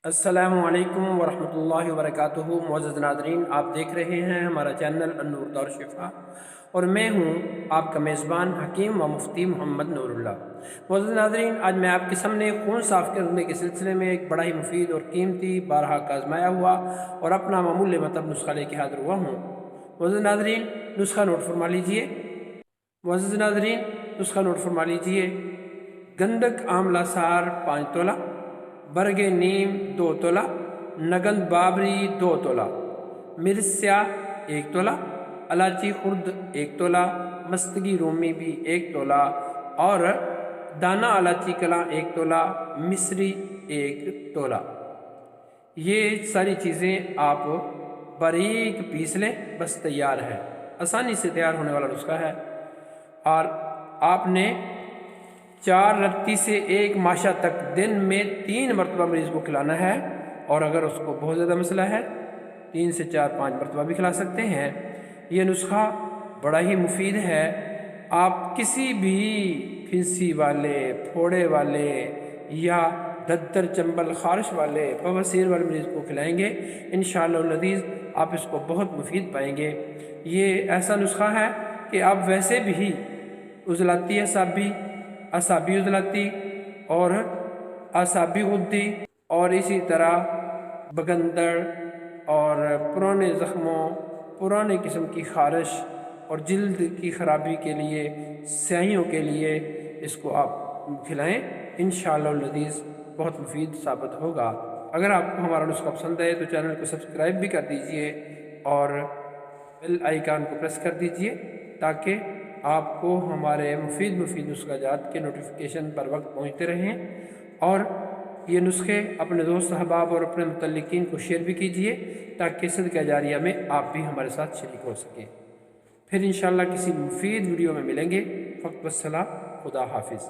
السلام ورحمۃ اللہ وبرکاتہ۔ معزز ناظرین، آپ دیکھ رہے ہیں ہمارا چینل النور دار شفا، اور میں ہوں آپ کا میزبان حکیم و مفتی محمد نور اللہ۔ معزز ناظرین، آج میں آپ کے سامنے خون صاف کرنے کے سلسلے میں ایک بڑا ہی مفید اور قیمتی، بارہا کا آزمایا ہوا اور اپنا معمول مطلب نسخہ لے کے حاضر ہوا ہوں۔ معزز ناظرین، نسخہ نوٹ فرما لیجئے۔ معزز ناظرین، نسخہ نوٹ فرما لیجئے۔ گندک آملہ سار 5 تولہ، برگ نیم 2 تولہ، نگند بابری 2 تولہ، مرچ سیاہ 1 تولہ، الائچی خرد 1 تولہ، مستگی رومی بھی 1 تولہ، اور دانہ الائچی کلاں 1 تولہ، مصری 1 تولہ۔ یہ ساری چیزیں آپ باریک پیس لیں، بس تیار ہے، آسانی سے تیار ہونے والا نسخہ ہے۔ اور آپ نے 4 رتی سے 1 ماشا تک دن میں 3 مرتبہ مریض کو کھلانا ہے، اور اگر اس کو بہت زیادہ مسئلہ ہے 3 سے 4-5 مرتبہ بھی کھلا سکتے ہیں۔ یہ نسخہ بڑا ہی مفید ہے۔ آپ کسی بھی پھنسی والے، پھوڑے والے یا ددر چنبل خارش والے، بواسیر والے مریض کو کھلائیں گے، انشاءاللہ العزیز آپ اس کو بہت مفید پائیں گے۔ یہ ایسا نسخہ ہے کہ آپ ویسے بھی عضلاتی اعصابی عضلاتی اور اعصابی غدی، اور اسی طرح بگندر اور پرانے زخموں، پرانے قسم کی خارش اور جلد کی خرابی کے لیے، سیاہیوں کے لیے اس کو آپ کھلائیں، انشاءاللہ العزیز بہت مفید ثابت ہوگا۔ اگر آپ کو ہمارا نسخہ پسند ہے تو چینل کو سبسکرائب بھی کر دیجئے اور بیل آئیکن کو پریس کر دیجئے، تاکہ آپ کو ہمارے مفید نسخہ جات کے نوٹیفیکیشن پر وقت پہنچتے رہیں۔ اور یہ نسخے اپنے دوست احباب اور اپنے متعلقین کو شیئر بھی کیجئے، تاکہ صدقہ جاریہ میں آپ بھی ہمارے ساتھ شریک ہو سکیں۔ پھر انشاءاللہ کسی مفید ویڈیو میں ملیں گے۔ وقت والسلام، خدا حافظ۔